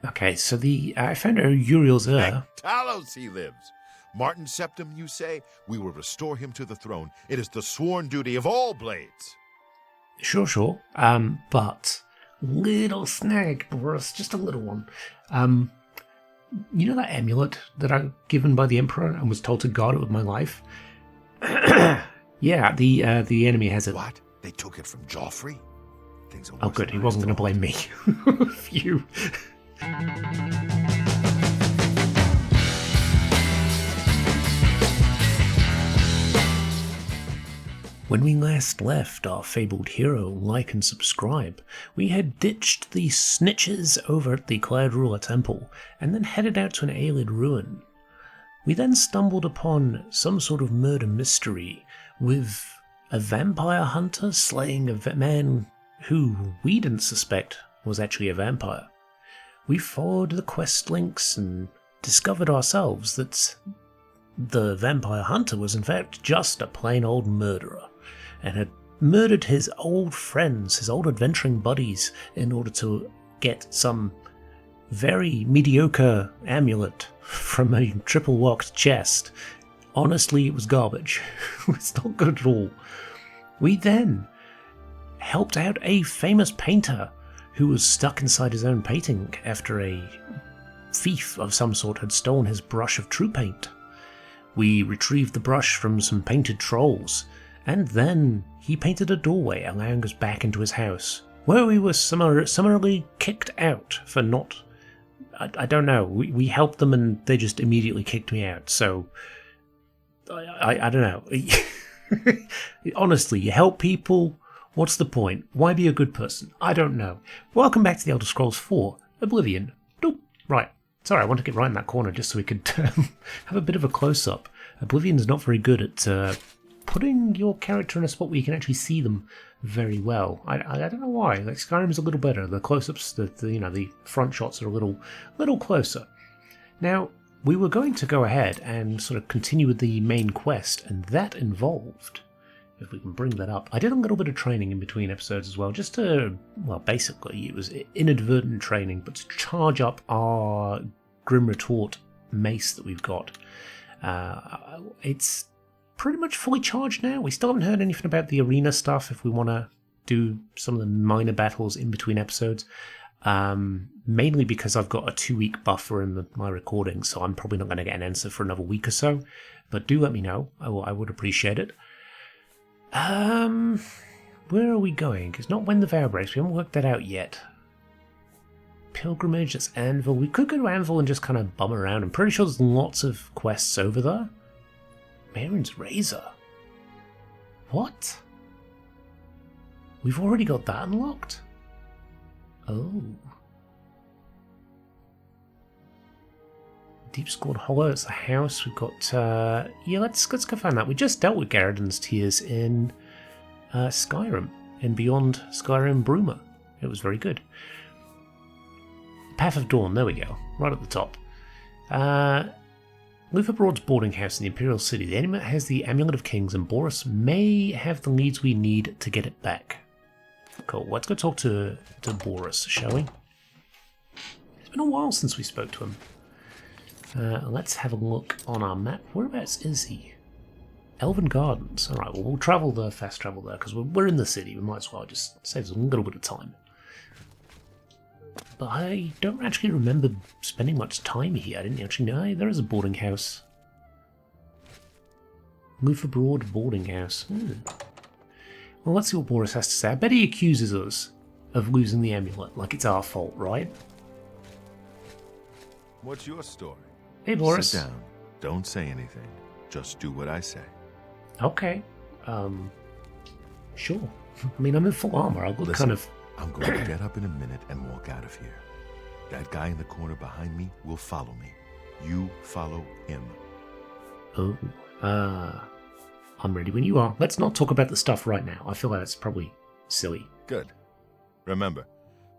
Okay, so I found Uriel's At Talos he lives. Martin Septim, you say? We will restore him to the throne. It is the sworn duty of all blades. Sure. But little snag, Boris, just a little one. You know that amulet that I given by the Emperor and was told to guard it with my life? Yeah, the enemy has it. What? They took it from Joffrey? Things are Oh, worse good. than He I wasn't going to thought. blame me. Phew. When we last left our fabled hero, like and subscribe, we had ditched the snitches over at the Cloud Ruler Temple and then headed out to an Aelid ruin. We then stumbled upon some sort of murder mystery with a vampire hunter slaying a man who we didn't suspect was actually a vampire. We followed the quest links and discovered ourselves that the vampire hunter was in fact just a plain old murderer and had murdered his old friends, his old adventuring buddies, in order to get some very mediocre amulet from a triple locked chest. Honestly, it was garbage. It's not good at all. We then helped out a famous painter who was stuck inside his own painting after a thief of some sort had stolen his brush of true paint. We retrieved the brush from some painted trolls, and then he painted a doorway allowing us back into his house, where we were summarily kicked out for not... I don't know, we helped them and they just immediately kicked me out, so... I don't know. Honestly, you help people, what's the point? Why be a good person? I don't know. Welcome back to the Elder Scrolls 4, Oblivion. Doop. Right. Sorry, I want to get right in that corner just so we could have a bit of a close-up. Oblivion's not very good at putting your character in a spot where you can actually see them very well. I don't know why. Like Skyrim's a little better. The close-ups, the front shots are a little closer. Now, we were going to go ahead and sort of continue with the main quest, and that involved, if we can bring that up, I did a little bit of training in between episodes as well, just to, well, basically it was inadvertent training, but to charge up our Grim Retort mace that we've got. It's pretty much fully charged now. We still haven't heard anything about the arena stuff if we want to do some of the minor battles in between episodes. Mainly because I've got a 2-week buffer in my recording, so I'm probably not going to get an answer for another week or so. But do let me know. I would appreciate it. Where are we going? It's not when the vow breaks. We haven't worked that out yet. Pilgrimage, that's Anvil. We could go to Anvil and just kind of bum around. I'm pretty sure there's lots of quests over there. Marin's Razor. What? We've already got that unlocked? Oh. Deep Scored Hollow, it's a house. We've got, yeah, let's go find that. We just dealt with Garridan's Tears in Skyrim, in Beyond Skyrim Bruma. It was very good. Path of Dawn, there we go, right at the top. Luther Broad's boarding house in the Imperial City. The enemy has the Amulet of Kings, and Boris may have the leads we need to get it back. Cool, let's go talk to Boris, shall we? It's been a while since we spoke to him. Let's have a look on our map. Whereabouts is he? Elven Gardens. Alright, well, we'll travel there, fast travel there, because we're in the city. We might as well just save us a little bit of time. But I don't actually remember spending much time here. I didn't actually know. Hey, there is a boarding house. Luther Broad boarding house. Well, let's see what Boris has to say. I bet he accuses us of losing the amulet, like it's our fault, right? What's your story? Hey, Boris. Sit down. Don't say anything. Just do what I say. Okay. Sure. I mean, I'm in full armor. I'll look kind of... I'm going to get up in a minute and walk out of here. That guy in the corner behind me will follow me. You follow him. Oh. I'm ready when you are. Let's not talk about the stuff right now. I feel like that's probably silly. Good. Remember,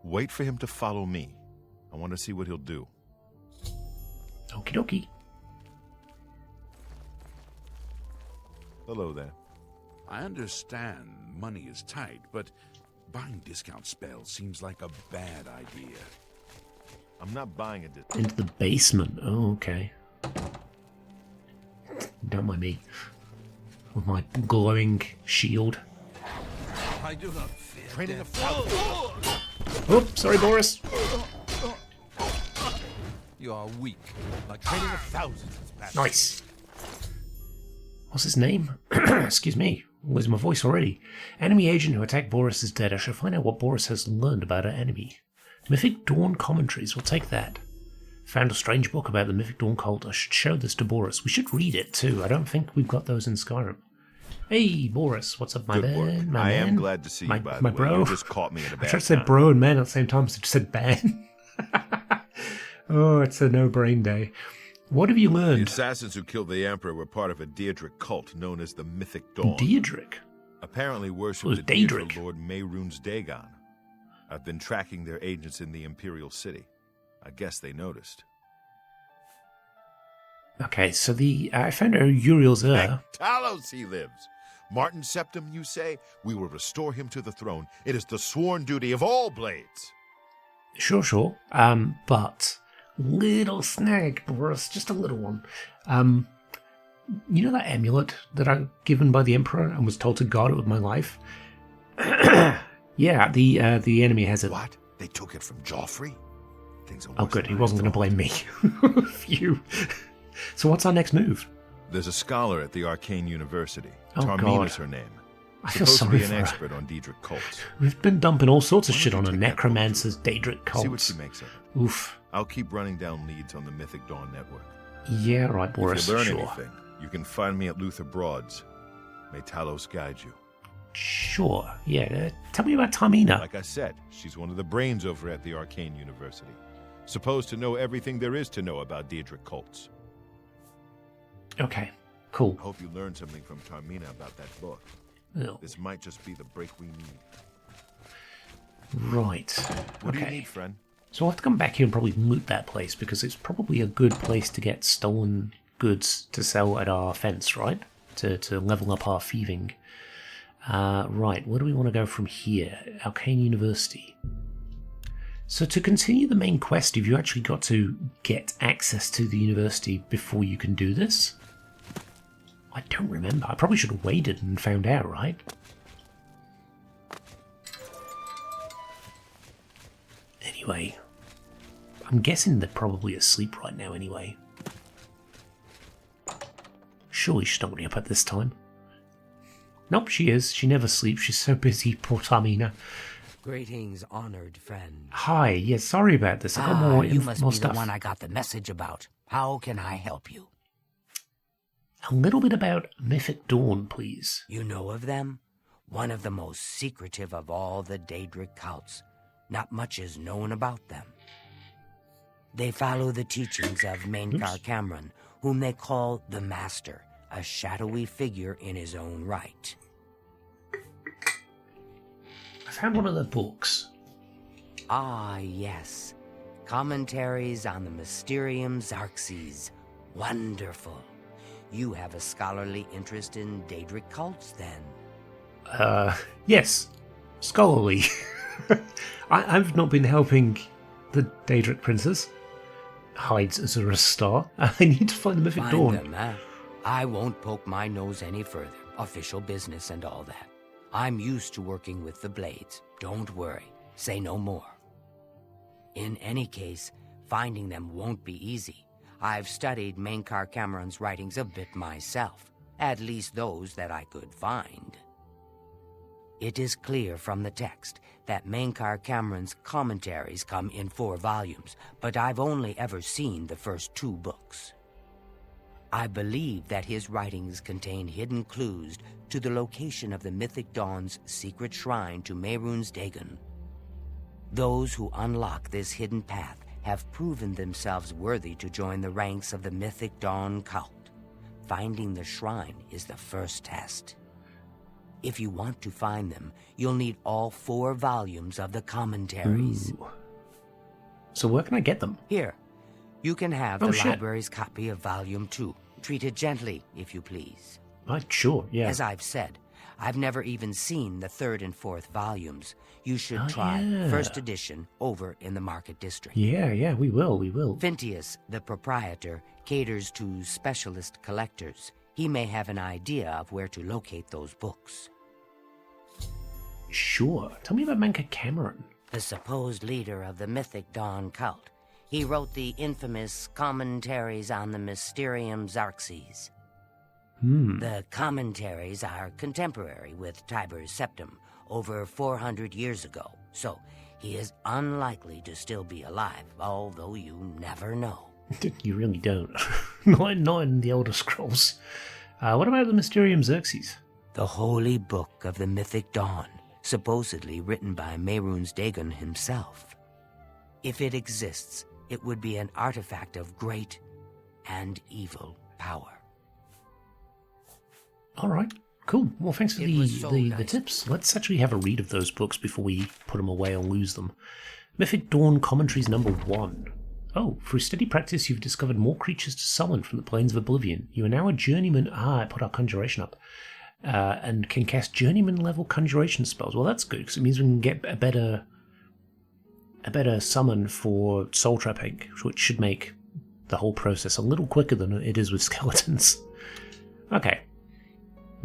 wait for him to follow me. I want to see what he'll do. Okie dokie. Hello there. I understand money is tight, but buying discount spells seems like a bad idea. I'm not buying it. Into the basement. Oh, okay. Don't mind me. With my glowing shield. I do not fear Training death. Oh, sorry, Boris. You are weak, like Training of thousands has passed. Nice. What's his name? Excuse me. Where's my voice already? Enemy agent who attacked Boris is dead. I should find out what Boris has learned about our enemy. Mythic Dawn commentaries. We'll take that. Found a strange book about the Mythic Dawn cult. I should show this to Boris. We should read it too. I don't think we've got those in Skyrim. Hey, Boris. What's up, my Good work. man? I man? am glad to see my, you, by my the way. bro. You just caught me at a I bad tried to say time. bro and man at the same time, so I just said ban. Oh, it's a no-brain day. What have you The learned? assassins who killed the Emperor were part of a Daedric cult known as the Mythic Dawn. Daedric. Apparently It worshipped was the deity Daedric. Lord Mehrunes Dagon. I've been tracking their agents in the Imperial City. I guess they noticed. Okay, so I found out Uriel's heir. Talos he lives. Martin Septim, you say? We will restore him to the throne. It is the sworn duty of all blades. Sure. But little snag, Boris, just a little one. You know that amulet that I given by the Emperor and was told to guard it with my life? Yeah, the enemy has it. What? They took it from Joffrey? Things are Oh, worse good. than He I wasn't going to thought. blame me. Phew. So what's our next move? There's a scholar at the Arcane University. Oh, Tarmina God. is her name. I feel Supposed to sorry be an for her. expert on Daedric cults. We've been dumping all sorts of Why shit don't on you her. take that book Necromancers, through? Daedric See what cults. she makes of it. Oof. I'll keep running down leads on the Mythic Dawn network. Yeah, right, Boris. If you learn Sure. anything, you can find me at Luther Broad's. May Talos guide you. Sure. Yeah. Tell me about Tamina. Like I said, she's one of the brains over at the Arcane University. Supposed to know everything there is to know about Daedric cults. Okay. Cool. Hope you learned something from Tarmina about that book. Oh, This might just be the break we need. right. What do you Okay. need, friend? So I'll have to come back here and probably loot that place because it's probably a good place to get stolen goods to sell at our fence, right? To level up our thieving. Right, where do we want to go from here? Arcane University. So to continue the main quest, have you actually got to get access to the university before you can do this? I don't remember. I probably should have waited and found out, right? Anyway, I'm guessing they're probably asleep right now anyway. Surely she's not going to be up at this time. Nope, she is. She never sleeps. She's so busy, poor Tamina. Greetings, honored friend. Hi, yeah, sorry about this. I got more, you must more be stuff. the one I got the message about. How can I help you? A little bit about Mythic Dawn, please. You know of them? One of the most secretive of all the Daedric cults. Not much is known about them. They follow the teachings of Mainkar Cameron, whom they call the Master, a shadowy figure in his own right. I found one of the books. Ah, yes. Commentaries on the Mysterium Xarxes. Wonderful. You have a scholarly interest in Daedric cults, then? Yes. Scholarly. I've not been helping the Daedric princess. Hides as a star. I need to find the Mythic Find Dawn. them, huh? I won't poke my nose any further. Official business and all that. I'm used to working with the blades. Don't worry. Say no more. In any case, finding them won't be easy. I've studied Mainkar Cameron's writings a bit myself. At least those that I could find. It is clear from the text that Mainkar Cameron's commentaries come in 4 volumes, but I've only ever seen the first 2 books. I believe that his writings contain hidden clues to the location of the Mythic Dawn's secret shrine to Mehrunes Dagon. Those who unlock this hidden path have proven themselves worthy to join the ranks of the Mythic Dawn cult. Finding the shrine is the first test. If you want to find them, you'll need all 4 volumes of the commentaries. Ooh. So where can I get them? Here, you can have Oh, the shit. library's copy of Volume 2. Treat it gently, if you please. Sure, yeah. As I've said, I've never even seen the 3rd and 4th volumes. You should Oh, try yeah. 1st edition over in the Market District. Yeah, we will. Phintius, the proprietor, caters to specialist collectors. He may have an idea of where to locate those books. Sure. Tell me about Manka Cameron. The supposed leader of the Mythic Dawn cult. He wrote the infamous Commentaries on the Mysterium Xerxes. The commentaries are contemporary with Tiber's Septim, over 400 years ago, so he is unlikely to still be alive, although you never know. You really don't. not in the Elder Scrolls. What about the Mysterium Xerxes? The holy book of the Mythic Dawn, supposedly written by Mehrunes Dagon himself. If it exists, it would be an artifact of great and evil power. All right, cool. Well, thanks for It the was so nice. tips. Let's actually have a read of those books before we put them away or lose them. Mythic Dawn Commentaries number 1. Oh, through steady practice, you've discovered more creatures to summon from the plains of Oblivion. You are now a journeyman. I put our conjuration up. And can cast journeyman-level conjuration spells. Well, that's good, because it means we can get a better summon for Soul Trapping, which should make the whole process a little quicker than it is with skeletons. Okay.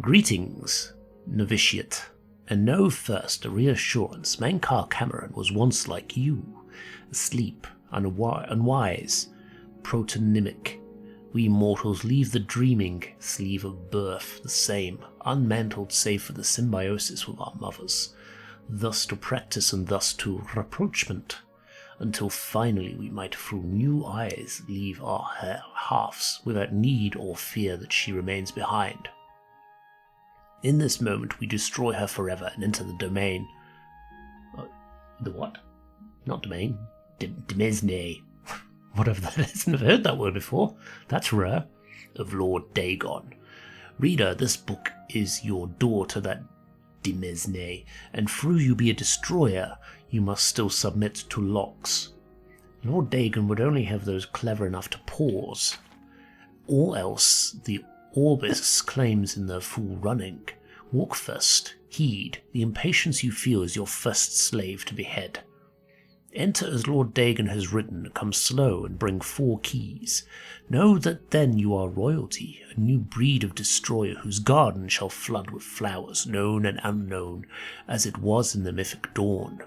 Greetings, novitiate, and know first a reassurance. Mankar Cameron was once like you, asleep, unwise, protonymic. We mortals leave the dreaming sleeve of birth the same, unmantled save for the symbiosis with our mothers, thus to practice and thus to rapprochement, until finally we might through new eyes leave our halves without need or fear that she remains behind. In this moment we destroy her forever and enter the domain. The what? Not domain. Demesne. Whatever that is. Never heard that word before. That's rare. Of Lord Dagon. Reader, this book is your door to that Demesne, and through you be a destroyer, you must still submit to locks. Lord Dagon would only have those clever enough to pause. All else the OBSE claims in their full running. Walk first, heed, the impatience you feel is your first slave to behead. Enter as Lord Dagon has written, come slow and bring 4 keys. Know that then you are royalty, a new breed of destroyer whose garden shall flood with flowers, known and unknown, as it was in the Mythic Dawn.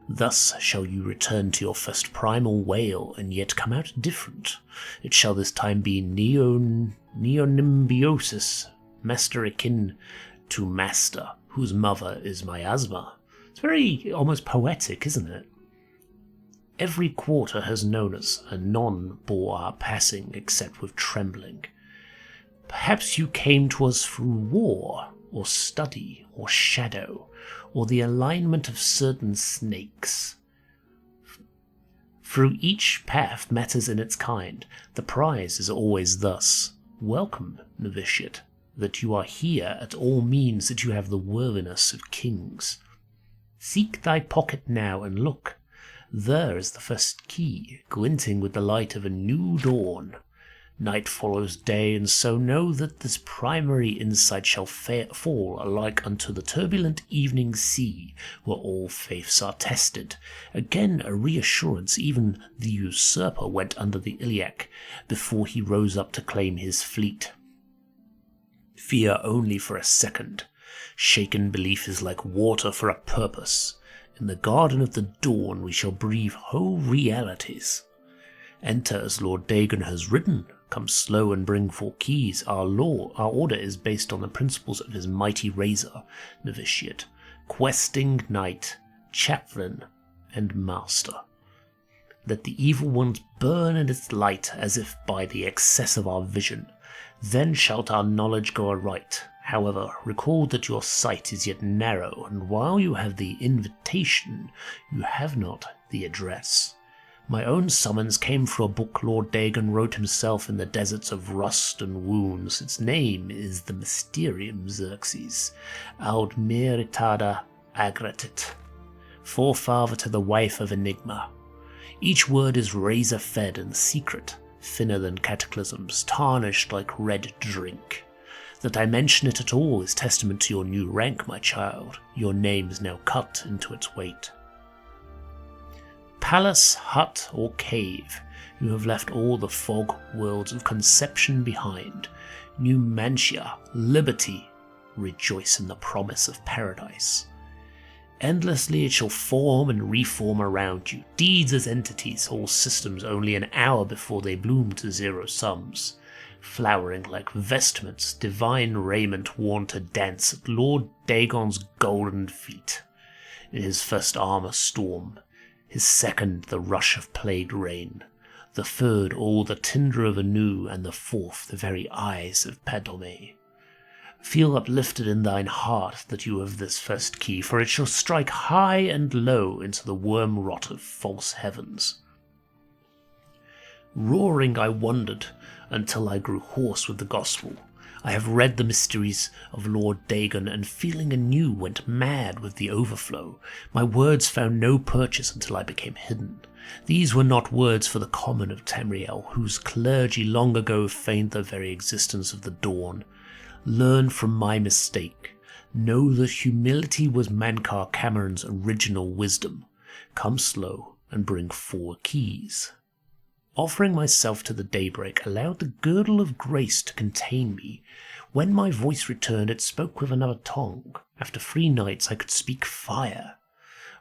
Thus shall you return to your first primal wail, and yet come out different. It shall this time be neonymbiosis, master akin to master, whose mother is miasma. It's very almost poetic, isn't it? Every quarter has known us, and none bore our passing except with trembling. Perhaps you came to us through war, or study, or shadow, or the alignment of certain snakes. Through each path matters in its kind. The prize is always thus. Welcome, novitiate, that you are here at all means that you have the worthiness of kings. Seek thy pocket now and look. There is the first key, glinting with the light of a new dawn. Night follows day, and so know that this primary insight shall fall alike unto the turbulent evening sea, where all faiths are tested. Again a reassurance, even the usurper went under the iliac before he rose up to claim his fleet. Fear only for a second. Shaken belief is like water for a purpose. In the garden of the dawn we shall breathe whole realities. Enter as Lord Dagon has written. Come slow and bring 4 keys. Our order is based on the principles of his mighty razor, novitiate, questing knight, chaplain, and master. Let the evil ones burn in its light as if by the excess of our vision. Then shalt our knowledge go aright. However, recall that your sight is yet narrow, and while you have the invitation, you have not the address. My own summons came through a book Lord Dagon wrote himself in the deserts of rust and wounds. Its name is the Mysterium Xerxes, aud meritada agratit, forefather to the wife of Enigma. Each word is razor-fed and secret, thinner than cataclysms, tarnished like red drink. That I mention it at all is testament to your new rank, my child. Your name is now cut into its weight. Palace, hut, or cave, you have left all the fog worlds of conception behind. New Mantia, liberty, rejoice in the promise of paradise. Endlessly it shall form and reform around you, deeds as entities, whole systems only an hour before they bloom to zero sums, flowering like vestments, divine raiment worn to dance at Lord Dagon's golden feet. In his first armor storm, his second the rush of plagued rain, the third all the tinder of Anu, and the fourth the very eyes of Padome. Feel uplifted in thine heart that you have this first key, for it shall strike high and low into the worm rot of false heavens. Roaring I wandered until I grew hoarse with the gospel. I have read the mysteries of Lord Dagon, and feeling anew went mad with the overflow. My words found no purchase until I became hidden. These were not words for the common of Tamriel, whose clergy long ago feigned the very existence of the dawn. Learn from my mistake. Know that humility was Mankar Cameron's original wisdom. Come slow and bring 4 keys. Offering myself to the daybreak allowed the girdle of grace to contain me. When my voice returned, it spoke with another tongue. After 3 nights I could speak fire.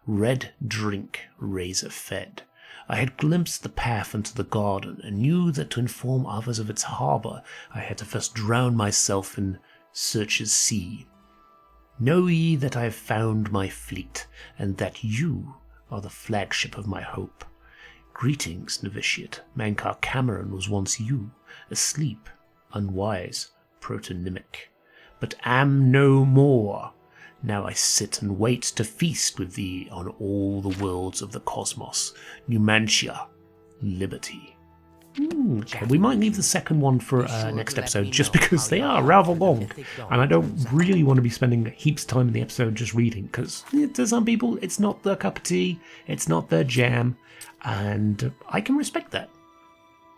Red drink, razor fed. I had glimpsed the path into the garden, and knew that to inform others of its harbour, I had to first drown myself in Search's sea. Know ye that I have found my fleet, and that you are the flagship of my hope. Greetings, novitiate. Mankar Cameron was once you, asleep, unwise, protonymic, but am no more. Now I sit and wait to feast with thee on all the worlds of the cosmos. Numantia, liberty. Okay, we might leave the second one for next episode, just because they are rather long, and I don't really want to be spending heaps of time in the episode just reading, because to some people it's not their cup of tea, it's not their jam, and I can respect that.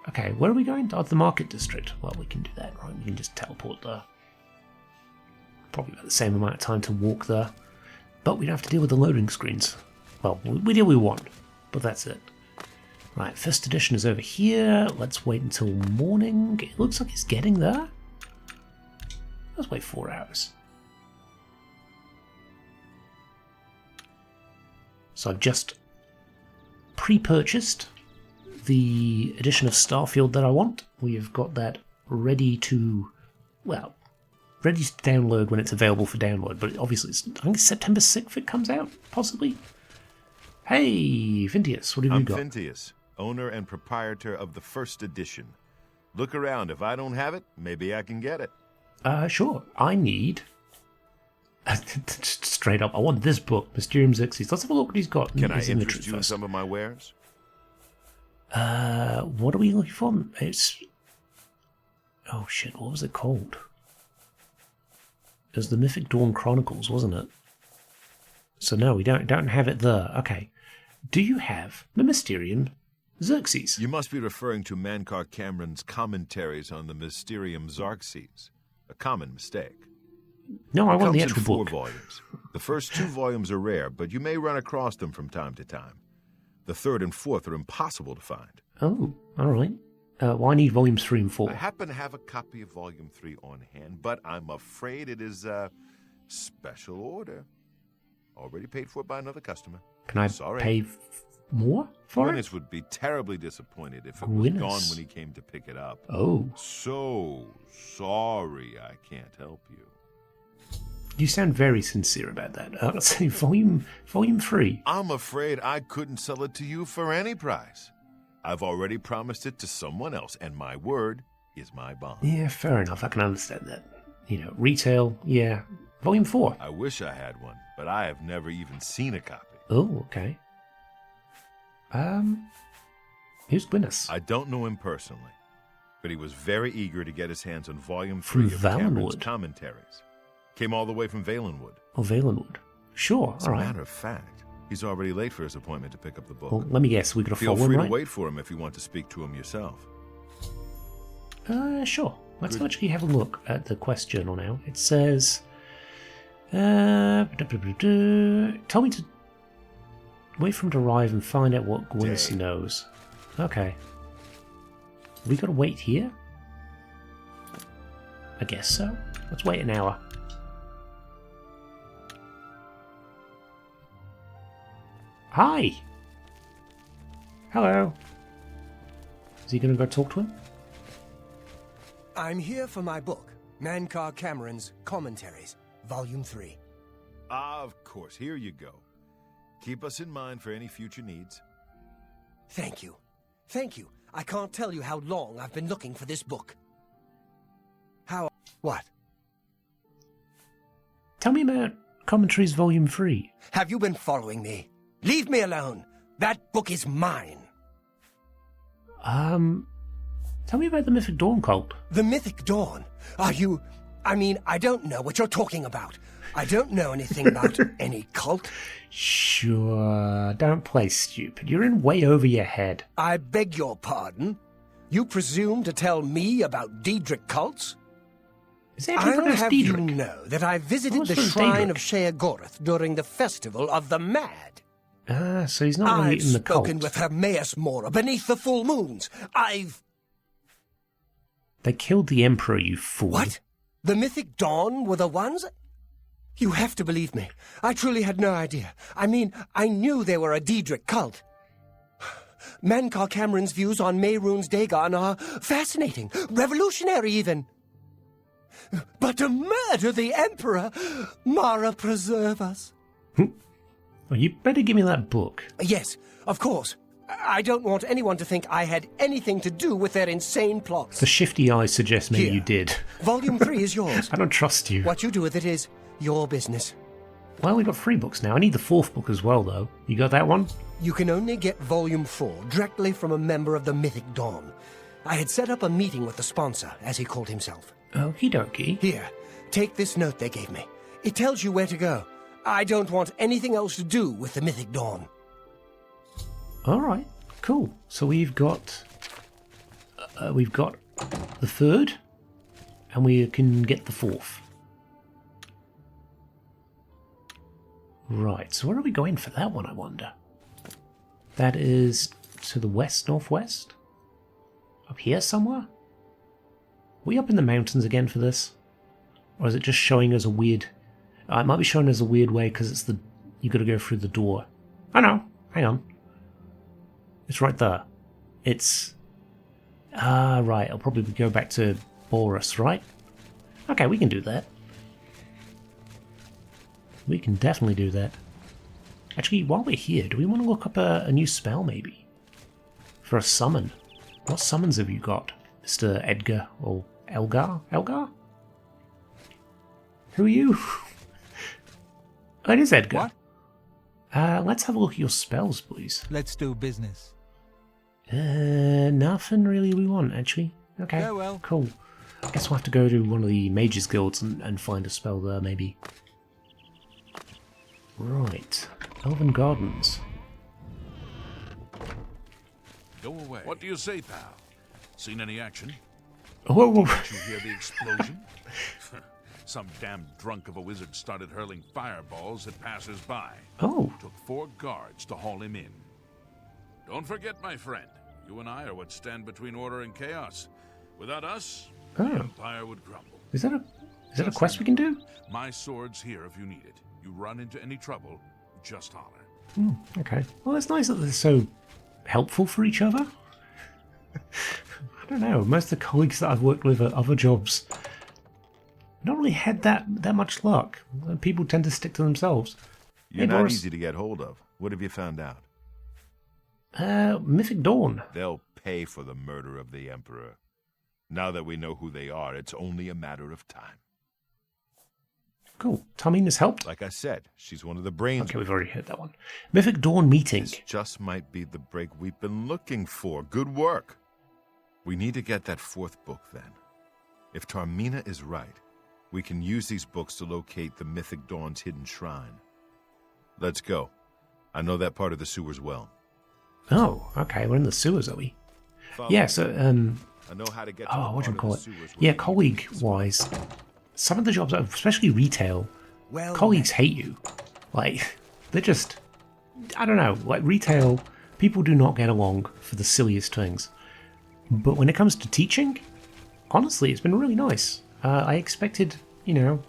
Okay, where are we going? Oh, the market district. Well, we can do that, right? We can just teleport there. Probably about the same amount of time to walk there, but we'd have to deal with the loading screens. Well, we deal with one, but that's it. Right, first edition is over here. Let's wait until morning. It looks like it's getting there. Let's wait 4 hours. So I've just pre-purchased the edition of Starfield that I want. We have got that ready to, well, ready to download when it's available for download, but obviously I think it's September 6th it comes out, possibly. Hey, Vintius, what have you got? I'm Vintius, owner and proprietor of the first edition. Look around. If I don't have it, maybe I can get it. Sure. I need... straight up, I want this book, Mysterium Xerxes. Let's have a look what he's got. Can I interest you in some of my wares? What are we looking for? It's... Oh shit, what was it called? It was the Mythic Dawn Chronicles, wasn't it? So no, we don't have it there. Okay. Do you have the Mysterium Xerxes? You must be referring to Mankar Cameron's commentaries on the Mysterium Xerxes. A common mistake. No, I want the actual actual book. book. 4 volumes. The first 2 volumes are rare, but you may run across them from time to time. The 3rd and 4th are impossible to find. Oh, all right. Well, I need volumes 3 and 4. I happen to have a copy of volume 3 on hand, but I'm afraid it is a special order. Already paid for by another customer. Can I pay more for Gwyneth it? would be terribly disappointed if it was gone when he came to pick it up. Oh. So sorry I can't help you. You sound very sincere about that. Let's say volume 3. I'm afraid I couldn't sell it to you for any price. I've already promised it to someone else, and my word is my bond. Yeah, fair enough. I can understand that. You know, retail, yeah. Volume 4. I wish I had one, but I have never even seen a copy. Oh, okay. Who's Gwyneth? I don't know him personally, but he was very eager to get his hands on volume 3 of Cameron's commentaries. Came all the way from Valenwood. Oh, Valenwood. Sure, As all a right. matter of fact, he's already late for his appointment to pick up the book. Well, let me guess, we got to Feel follow free him, to right? wait for him if you want to speak to him yourself. Sure. Let's actually have a look at the quest journal now. It says, tell me to wait for him to arrive and find out what Gwyneth knows. Okay. We gotta wait here? I guess so. Let's wait an hour. Hi! Hello. Is he gonna go talk to him? I'm here for my book, Mankar Cameron's Commentaries, Volume 3. Of course, here you go. Keep us in mind for any future needs. Thank you. Thank you. I can't tell you how long I've been looking for this book. What? Tell me about Commentaries Volume 3. Have you been following me? Leave me alone. That book is mine. Tell me about the Mythic Dawn cult. The Mythic Dawn? Are you... I don't know what you're talking about. I don't know anything about any cult. Sure, don't play stupid. You're in way over your head. I beg your pardon? You presume to tell me about Daedric cults? Is that I'll have you Daedric? know that I visited What's the with shrine Daedric? of Sheogorath during the Festival of the Mad. Ah, so he's not really I've in the cult. spoken with Hermaeus Mora beneath the full moons. They killed the Emperor, you fool. What? The Mythic Dawn were the ones? You have to believe me. I truly had no idea. I knew they were a Daedric cult. Mankar Cameron's views on Mehrunes Dagon are fascinating, revolutionary even. But to murder the Emperor, Mara preserve us. Well, you better give me that book. Yes, of course. I don't want anyone to think I had anything to do with their insane plots. The shifty eyes suggest maybe Here. you did. Volume 3 is yours. I don't trust you. What you do with it is your business. Well, we got 3 books now. I need the 4th book as well, though. You got that one? You can only get Volume 4 directly from a member of the Mythic Dawn. I had set up a meeting with the sponsor, as he called himself. Okie dokie. Here, take this note they gave me. It tells you where to go. I don't want anything else to do with the Mythic Dawn. Alright, cool. So we've got the 3rd, and we can get the 4th. Right, so where are we going for that one, I wonder? That is to the west, northwest? Up here somewhere? Are we up in the mountains again for this? Or is it just showing us a weird... it might be showing us a weird way because it's you gotta go through the door. Oh no, hang on. It's right there. It's... right, I'll probably go back to Boris, right? Okay, we can do that. We can definitely do that. Actually, while we're here, do we want to look up a new spell, maybe? For a summon. What summons have you got, Mr. Edgar or Elgar? Elgar? Who are you? Oh, it is Edgar. What? Let's have a look at your spells, please. Let's do business. Nothing really we want, actually. Okay, Yeah, well. cool. I guess we'll have to go to one of the mages guilds and find a spell there, maybe. Right. Elven Gardens. Go away. What do you say, pal? Seen any action? Whoa, whoa. Did you hear the explosion? Some damn drunk of a wizard started hurling fireballs at passers-by. Oh, Took 4 guards to haul him in. Don't forget, my friend, you and I are what stand between order and chaos. Without us, Oh. the Empire would crumble. is that a quest we can do? My sword's here if you need it. You run into any trouble, just holler. Okay. Well, it's nice that they're so helpful for each other. I don't know. Most of the colleagues that I've worked with at other jobs not really had that much luck. People tend to stick to themselves. You're Hey, not Boris. easy to get hold of. What have you found out? Mythic Dawn. They'll pay for the murder of the Emperor. Now that we know who they are, it's only a matter of time. Cool. Tamina's helped. Like I said, she's one of the brains. Okay, we've already heard that one. Mythic Dawn meeting. This just might be the break we've been looking for. Good work. We need to get that 4th book, then. If Tamina is right, we can use these books to locate the Mythic Dawn's hidden shrine. Let's go. I know that part of the sewers well. Oh, okay. We're in the sewers, are we? Follow Yeah. me. So, I know how to get to Oh, the what do you part call of it? the sewers Yeah, where- colleague-wise, some of the jobs, especially retail, Well, colleagues hate you. Like, they're just, I don't know, like retail, people do not get along for the silliest things. But when it comes to teaching, honestly, it's been really nice. I expected, you know,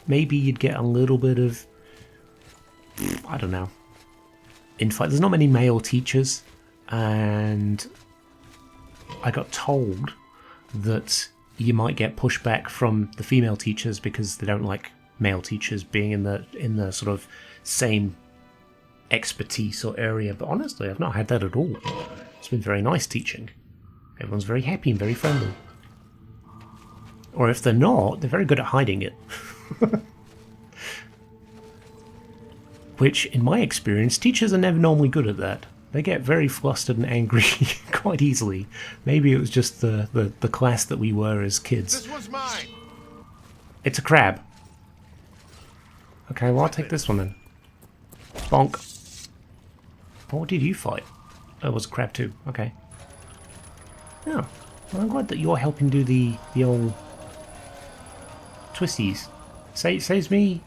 maybe you'd get a little bit of, I don't know, infight. There's not many male teachers, and I got told that you might get pushback from the female teachers because they don't like male teachers being in the sort of same expertise or area. But honestly, I've not had that at all. It's been very nice teaching. Everyone's very happy and very friendly. Or if they're not, they're very good at hiding it. Which, in my experience, teachers are never normally good at that. They get very flustered and angry quite easily. Maybe it was just the class that we were as kids. This one's mine. It's a crab. Okay, well I'll take this one then. Bonk. What did you fight? Oh, it was a crab too. Okay. Oh, well, I'm glad that you're helping do the old twisties. Saves me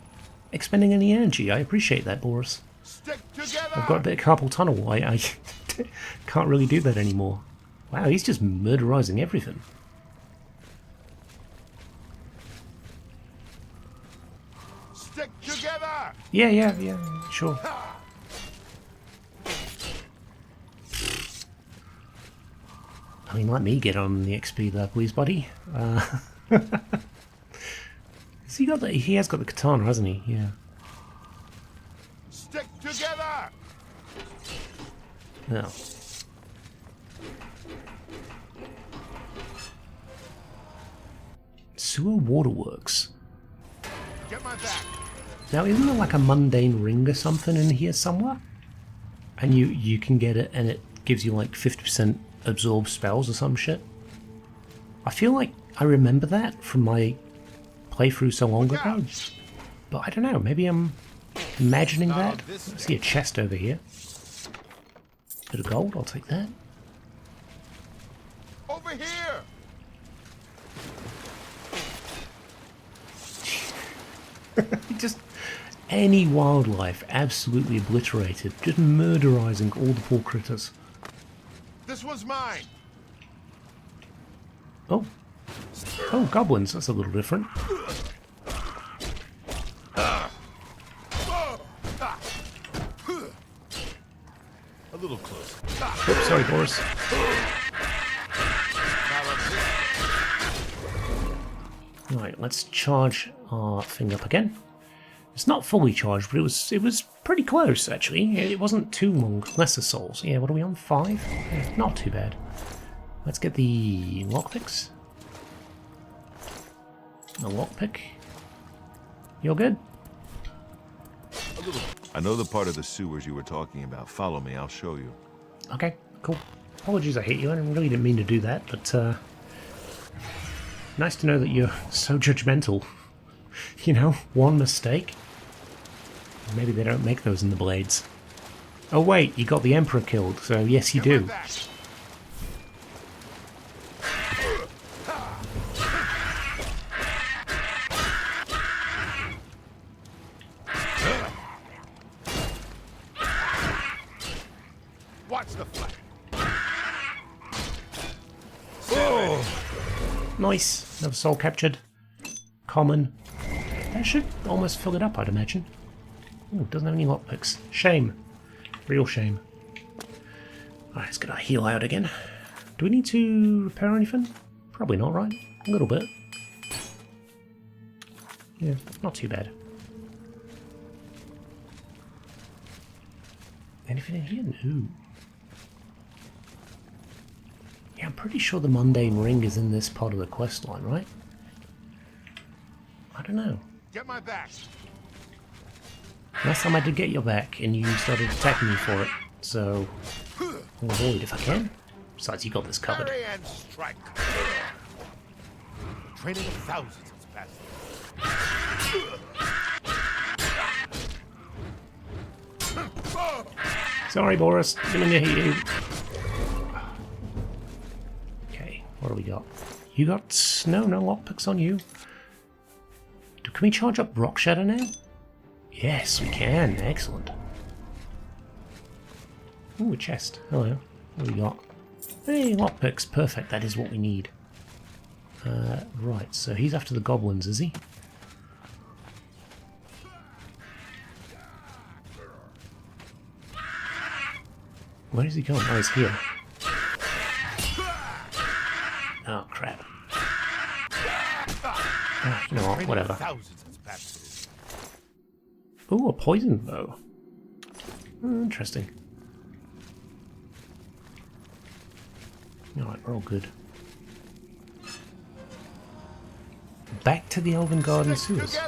expending any energy. I appreciate that, Boris. Stick together. I've got a bit of carpal tunnel. I can't really do that anymore. Wow, he's just murderizing everything. Stick together. Yeah, sure. I mean, let me get on the XP there, please, buddy. Has he got the? He has got the katana, hasn't he? Yeah. Stick together. No. Sewer waterworks. Get my back. Now, isn't there like a mundane ring or something in here somewhere? And you can get it, and it gives you like 50% absorb spells or some shit. I feel like I remember that from my playthrough so long ago, but I don't know. Maybe I'm imagining that. I see a chest over here. Bit of gold. I'll take that. Over here. Just any wildlife absolutely obliterated, just murderizing all the poor critters. This one's mine. Oh, goblins. That's a little different. A little closer. Oops, sorry, Boris. Right, let's charge our thing up again. It's not fully charged, but it was pretty close actually. It wasn't too long. Lesser souls. Yeah, what are we on? 5? Yeah, not too bad. Let's get the lockpicks. The lockpick. You're good? I know the part of the sewers you were talking about. Follow me, I'll show you. Okay, cool. Apologies I hit you. I really didn't mean to do that, but nice to know that you're so judgmental. You know, one mistake. Maybe they don't make those in the Blades. Oh wait, you got the Emperor killed, so yes you do. Watch the flag. Nice. Another soul captured. Common. That should almost fill it up, I'd imagine. Ooh, doesn't have any lockpicks. Shame. Real shame. Alright, let's get our heal out again. Do we need to repair anything? Probably not, right? A little bit. Yeah, not too bad. Anything in here? No. Yeah, I'm pretty sure the mundane ring is in this part of the quest line, right? I don't know. Get my back. Last time I did get your back, and you started attacking me for it, so I'll avoid if I can. Besides, you got this covered. Parry and strike. Training of thousands has passed. Sorry, Boris. Didn't mean to hit you. Okay, What do we got? You got... No lockpicks on you. Can we charge up Rock Shadow now? Yes, we can. Excellent. Ooh, a chest. Hello. What do we got? Hey, lockpicks. Perfect. That is what we need. Right, so he's after the goblins, is he? Where is he going? Oh, he's here. Oh, crap. You know what? Whatever. Ooh, a poison bow. Interesting. Alright, we're all good. Back to the Elven Garden sewers.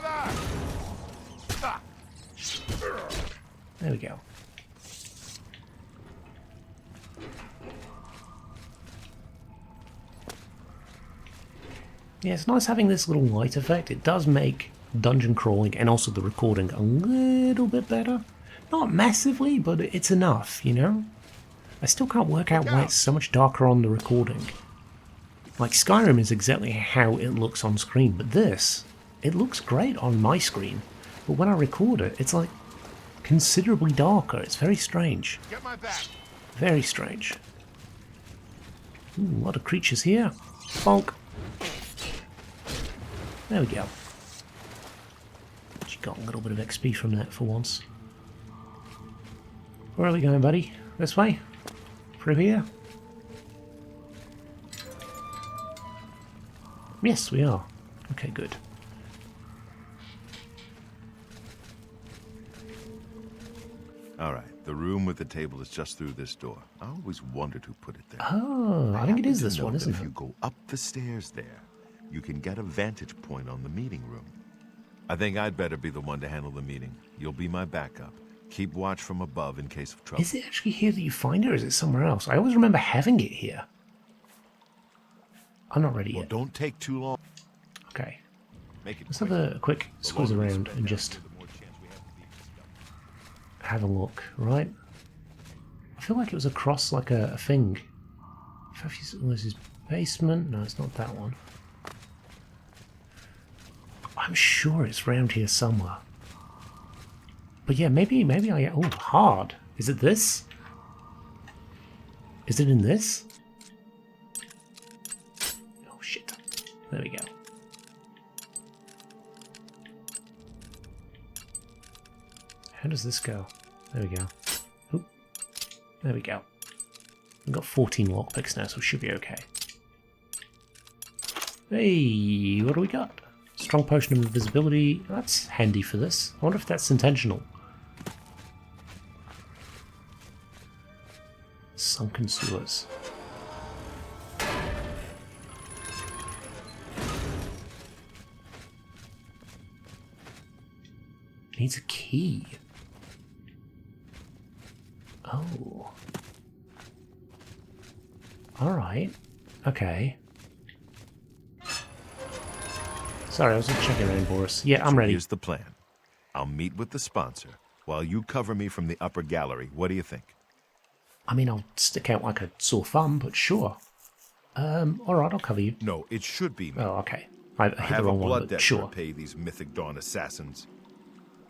There we go. Yeah, it's nice having this little light effect. It does make dungeon crawling and also the recording a little bit better. Not massively, but it's enough, you know? I still can't work out why it's so much darker on the recording. Like, Skyrim is exactly how it looks on screen, but this, it looks great on my screen. But when I record it, it's like considerably darker. It's very strange. Get my back. Very strange. Ooh, a lot of creatures here. Bonk. There we go. She got a little bit of XP from that for once. Where are we going, buddy? This way? Through here? Yes, we are. Okay, good. Alright, the room with the table is just through this door. I always wondered who put it there. Oh, I think it is this one, isn't If it? you go up the stairs there, you can get a vantage point on the meeting room. I think I'd better be the one to handle the meeting. You'll be my backup. Keep watch from above in case of trouble. Is it actually here that you find her, or is it somewhere else? I always remember having it here. I'm not ready Well, yet. don't take too long. Okay. Make it Let's quick. have a quick The squeeze longer we around spread and out, just the more chance we have to leave. have a look, right? I feel like it was across like a thing. There's his basement. No, it's not that one. I'm sure it's round here somewhere. But yeah, maybe I... Oh, hard. Is it this? Is it in this? Oh, shit. There we go. How does this go? There we go. Oop. There we go. We've got 14 lockpicks now, so we should be okay. Hey, what do we got? Strong potion of invisibility. That's handy for this. I wonder if that's intentional. Sunken sewers. Needs a key. Oh. Alright. Okay. Sorry, I was just checking around, Boris. Yeah, I'm ready. Here's the plan. I'll meet with the sponsor while you cover me from the upper gallery. What do you think? I mean, I'll stick out like a sore thumb, but sure. Alright, I'll cover you. No, it should be me. Oh, okay. I hit I the have a wrong one, blood but debt to sure. repay these Mythic Dawn assassins.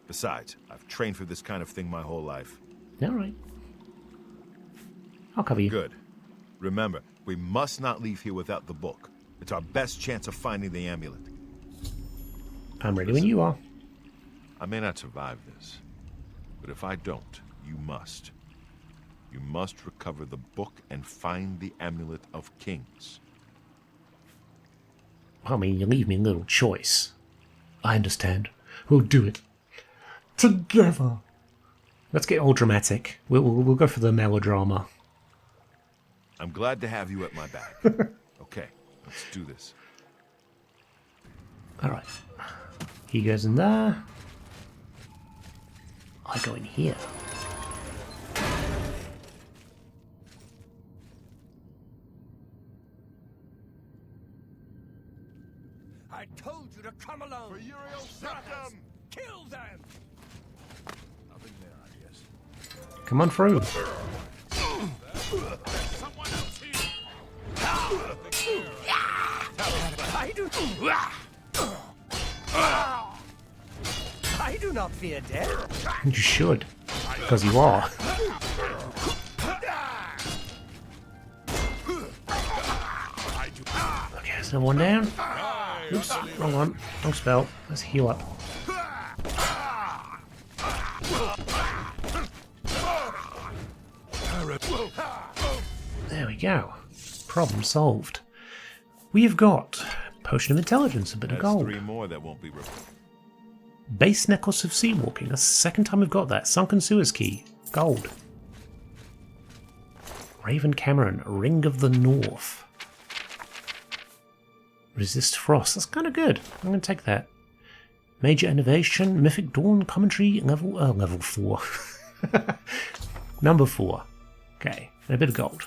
Besides, I've trained for this kind of thing my whole life. Alright. I'll cover you. Good. Remember, we must not leave here without the book. It's our best chance of finding the amulet. I'm ready when you are. I may not survive this, but if I don't, you must. You must recover the book and find the amulet of kings. I mean, you leave me a little choice. I understand. We'll do it. Together. Let's get all dramatic. We'll go for the melodrama. I'm glad to have you at my back. Okay, let's do this. Alright. He goes in there. I go in here. I told you to come alone. For Uriel Septum! Kill them. Nothing there, I guess. Come on through. Someone else here! I do not fear death. You should, because you are. Okay, there's another one down. Oops, wrong one. Wrong spell. Let's heal up. There we go. Problem solved. We've got Potion of Intelligence, a bit of That's gold. 3 more that won't be removed. Base Necklace of Sea Walking. That's the second time we've got that. Sunken Sewers Key. Gold. Raven Cameron. Ring of the North. Resist Frost. That's kind of good. I'm going to take that. Major Innovation. Mythic Dawn Commentary. Level 4. Number 4. Okay. And a bit of gold.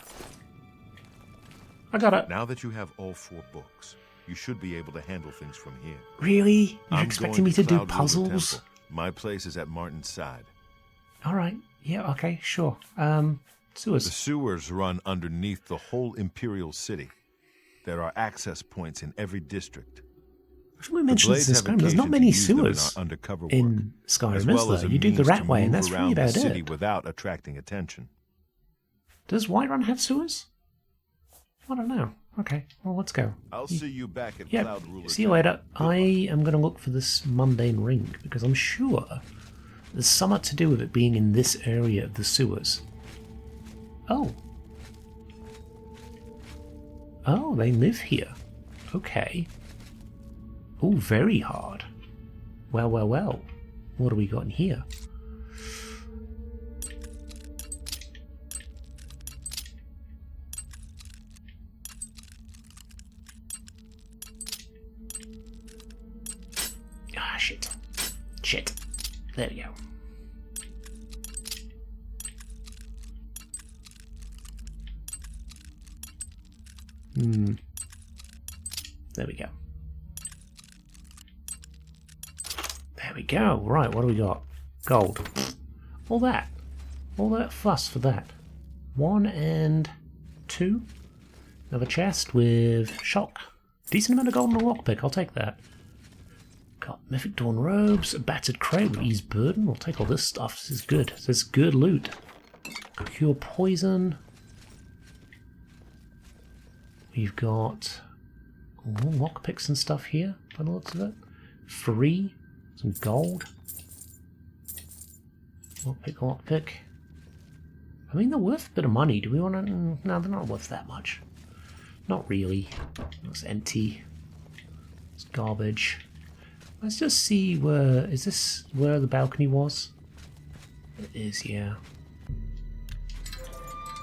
I got it. Now that you have all 4 books, you should be able to handle things from here. Really? You're I'm expecting going me to do Cloud Ruler puzzles? Temple. My place is at Martin's side. Alright. Yeah, okay, sure. The Sewers. sewers run underneath the whole Imperial City. There are access points in every district. I think we mentioned this in Blades have Skyrim. There's not occasion many to use them in sewers our undercover work, in Skyrim, as is well as there? a You do the means rat to way, and move that's really around the about city it. without attracting attention. Does Whiterun have sewers? I don't know. Okay, well, let's go. I'll see you back at Yeah, Cloud Ruler. see you later. I am going to look for this mundane ring, because I'm sure there's something to do with it being in this area of the sewers. Oh. Oh, they live here. Okay. Oh, very hard. Well, well, well. What do we got in here? Ah, shit. Shit. There we go. There we go. There we go. Right, what do we got? Gold. All that. All that fuss for that. 1 and 2. Another chest with shock. Decent amount of gold and a lockpick. I'll take that. Got Mythic Dawn robes, a battered crate with ease burden. We'll take all this stuff. This is good. This is good loot. Cure poison. We've got lockpicks and stuff here, by the looks of it. Free. Some gold. Lockpick. I mean, they're worth a bit of money. Do we want to... No, they're not worth that much. Not really. It's empty. It's garbage. Let's just see where... Is this where the balcony was? It is, yeah.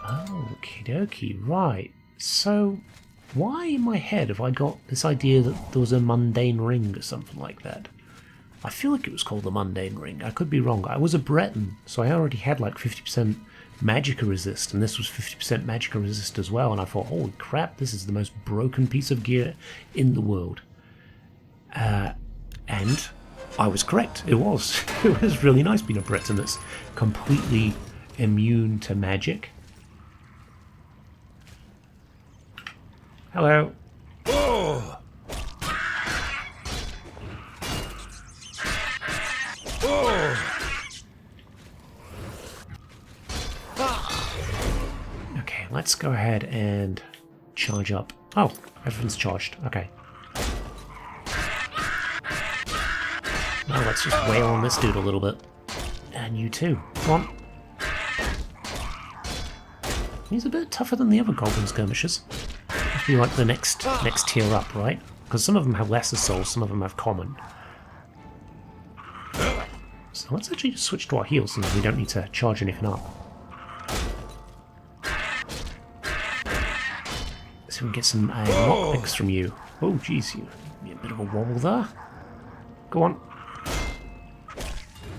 Okie dokie. Right. So, why in my head have I got this idea that there was a mundane ring or something like that? I feel like it was called the mundane ring. I could be wrong. I was a Breton, so I already had like 50% magicka resist, and this was 50% magicka resist as well, and I thought, holy crap, this is the most broken piece of gear in the world. And I was correct. It was. It was really nice being a Breton that's completely immune to magic. Hello. Oh! Okay, let's go ahead and charge up. Oh, everything's charged. Okay. Now let's just wail on this dude a little bit. And you too. Come on. He's a bit tougher than the other goblin skirmishers. Must be like the next tier up, right? Because some of them have lesser souls, some of them have common. So let's actually just switch to our heals since we don't need to charge anything up. So we can get some lockpicks from you. Oh, jeez, you're a bit of a wobble there. Go on.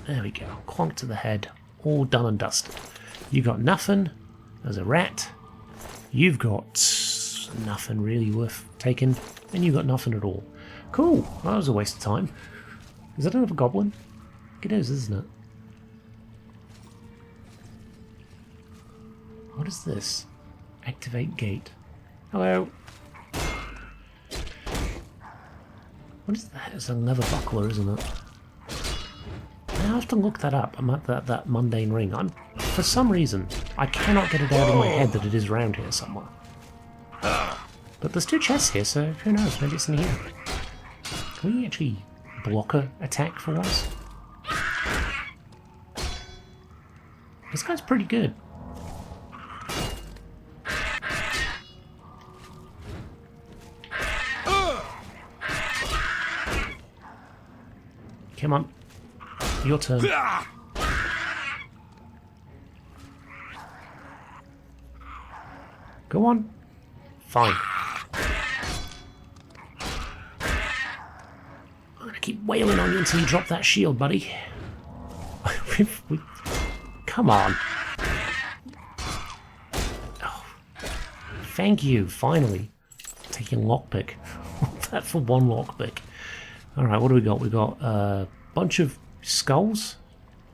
There we go. Clonk to the head. All done and dusted. You got nothing. There's a rat. You've got nothing really worth taking. And you got nothing at all. Cool. That was a waste of time. Is that another goblin? It is, isn't it? What is this? Activate gate. Hello. What is that? It's a leather buckler, isn't it? I have to look that up. I'm at that mundane ring. For some reason, I cannot get it out of my head that it is around here somewhere. But there's 2 chests here, so who knows? Maybe it's in here. Can we actually block a attack for once? This guy's pretty good. Come on. Your turn. Go on. Fine. I'm gonna keep wailing on you until you drop that shield, buddy. Come on. Oh. Thank you, finally. Taking lockpick. That for 1 lockpick. Alright, what do we got? We got a bunch of skulls.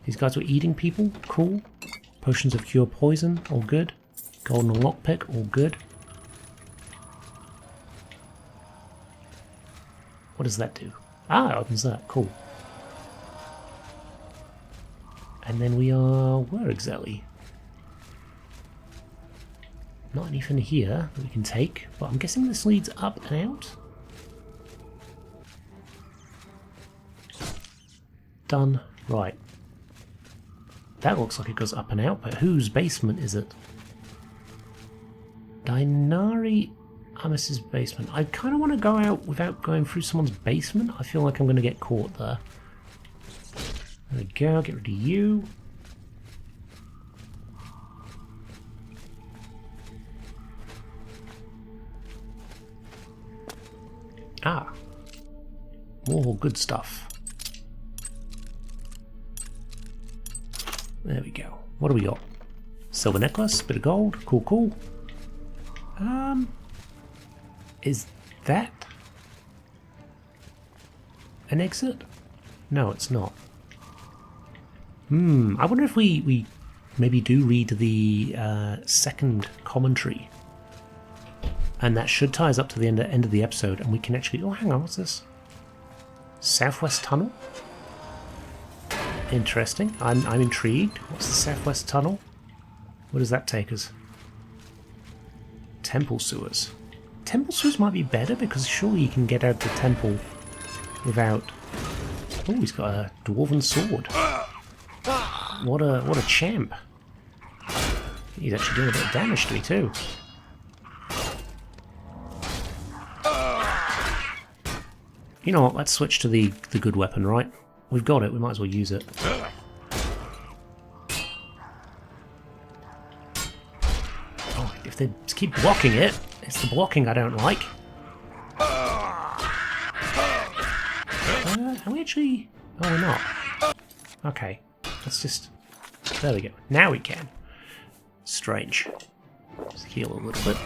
These guys were eating people. Cool. Potions of cure poison. All good. Golden lockpick. All good. What does that do? Ah, it opens that. Cool. And then we are... where exactly? Not anything here that we can take, but I'm guessing this leads up and out. Done. Right. That looks like it goes up and out, but whose basement is it? Dinari Amis's basement. I kind of want to go out without going through someone's basement. I feel like I'm going to get caught there. There we go, get rid of you. Ah. More good stuff. There we go. What do we got? Silver necklace, bit of gold. Cool, cool. Is that an exit? No, it's not. I wonder if we maybe do read the second commentary. And that should tie us up to the end of the episode, and we can actually... oh, hang on, what's this? Southwest Tunnel? Interesting. I'm intrigued. What's the Southwest Tunnel? Where does that take us? Temple sewers. Temple sewers might be better, because surely you can get out the temple without... oh, he's got a dwarven sword. What a champ. He's actually doing a bit of damage to me too. You know what, let's switch to the good weapon, right? We've got it, we might as well use it. Oh, if they just keep blocking it, it's the blocking I don't like. Are we actually... oh, we're not. Okay, let's just... there we go. Now we can. Strange. Just heal a little bit.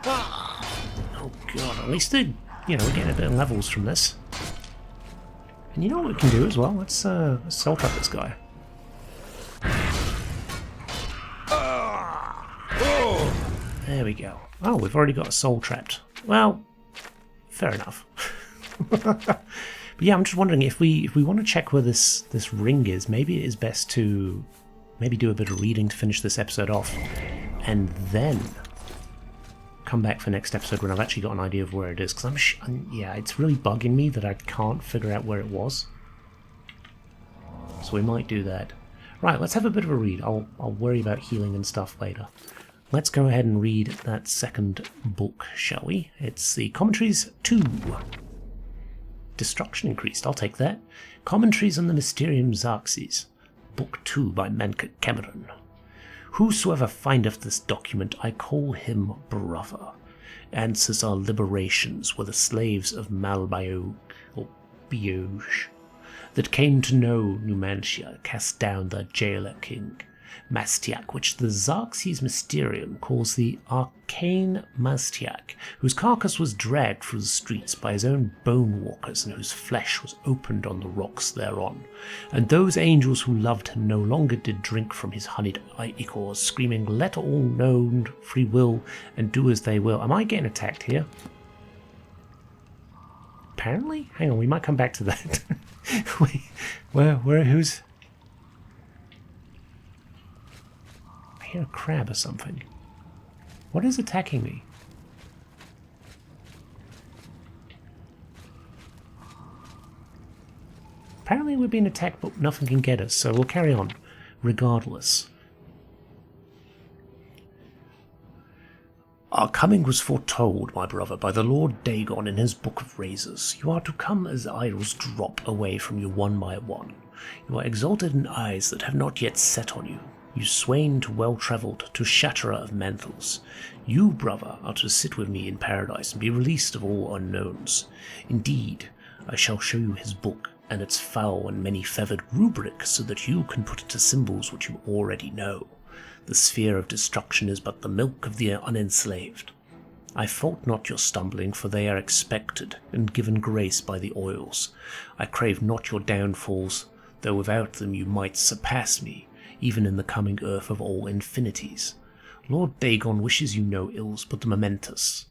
Oh god, at least they, you know, we're getting a bit of levels from this. And you know what we can do as well? Let's soul trap this guy. There we go. Oh, we've already got a soul trapped. Well, fair enough. But yeah, I'm just wondering if we want to check where this ring is, maybe it is best to maybe do a bit of reading to finish this episode off, and then come back for next episode when I've actually got an idea of where it is. Because yeah, it's really bugging me that I can't figure out where it was. So we might do that. Right, let's have a bit of a read. I'll worry about healing and stuff later. Let's go ahead and read that second book, shall we? It's the Commentaries 2. Destruction Increased, I'll take that. Commentaries on the Mysterium Xerxes. Book 2 by Menka Cameron. Whosoever findeth this document, I call him brother. Answers our liberations were the slaves of Malbaioch, or Bioge, that came to know Numantia, cast down the jailer king. Mastiak, which the Xerxes Mysterium calls the Arcane Mastiak, whose carcass was dragged through the streets by his own bone walkers and whose flesh was opened on the rocks thereon. And those angels who loved him no longer did drink from his honeyed ichors, screaming, "Let all know free will and do as they will." Am I getting attacked here? Apparently? Hang on, we might come back to that. Wait, who's... I hear a crab or something. What is attacking me? Apparently we're being attacked, but nothing can get us, so we'll carry on, regardless. Our coming was foretold, my brother, by the Lord Dagon in his Book of Razors. You are to come as idols drop away from you one by one. You are exalted in eyes that have not yet set on you. You swain to well-travelled, to shatterer of mantles. You, brother, are to sit with me in paradise and be released of all unknowns. Indeed, I shall show you his book and its foul and many-feathered rubric so that you can put into symbols what you already know. The sphere of destruction is but the milk of the unenslaved. I fault not your stumbling, for they are expected, and given grace by the oils. I crave not your downfalls, though without them you might surpass me, even in the coming earth of all infinities. Lord Dagon wishes you no ills but the momentous.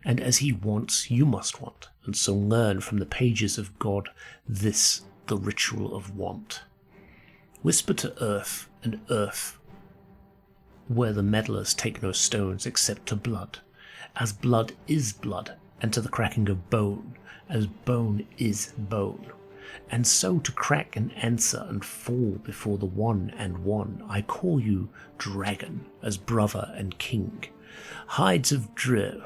And as he wants, you must want, and so learn from the pages of God this, the ritual of want. Whisper to earth, and earth, where the meddlers take no stones except to blood, as blood is blood, and to the cracking of bone, as bone is bone. And so to crack and answer and fall before the one and one, I call you dragon, as brother and king. Hides of Dre,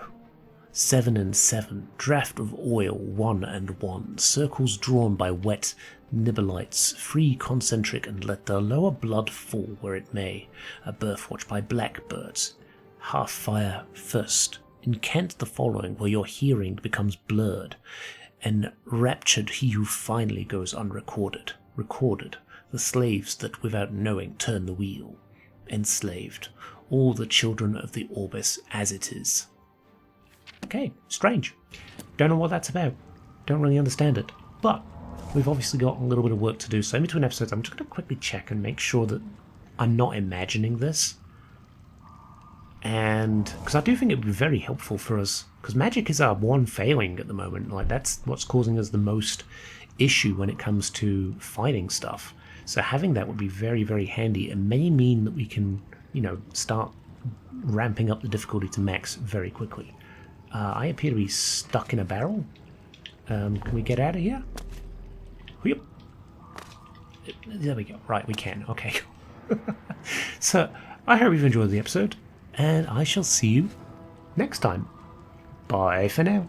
7 and 7, draught of oil 1 and 1, circles drawn by wet Nibelites, free concentric, and let the lower blood fall where it may, a birth watch by blackbirds, half fire first, incant the following where your hearing becomes blurred, and raptured he who finally goes unrecorded, recorded, the slaves that without knowing turn the wheel, enslaved, all the children of the OBSE as it is. Okay, strange. Don't know what that's about. Don't really understand it. But we've obviously got a little bit of work to do, so in between episodes I'm just going to quickly check and make sure that I'm not imagining this. And because I do think it would be very helpful for us, because magic is our one failing at the moment. Like, that's what's causing us the most issue when it comes to fighting stuff. So having that would be very, very handy, and may mean that we can, you know, start ramping up the difficulty to max very quickly. I appear to be stuck in a barrel. Can we get out of here? Yep. There we go. Right, we can. Okay. So, I hope you've enjoyed the episode, and I shall see you next time. Bye for now.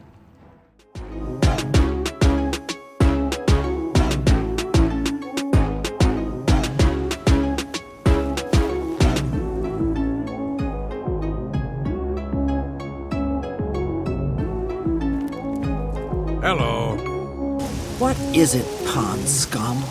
Hello. What is it, pond scum?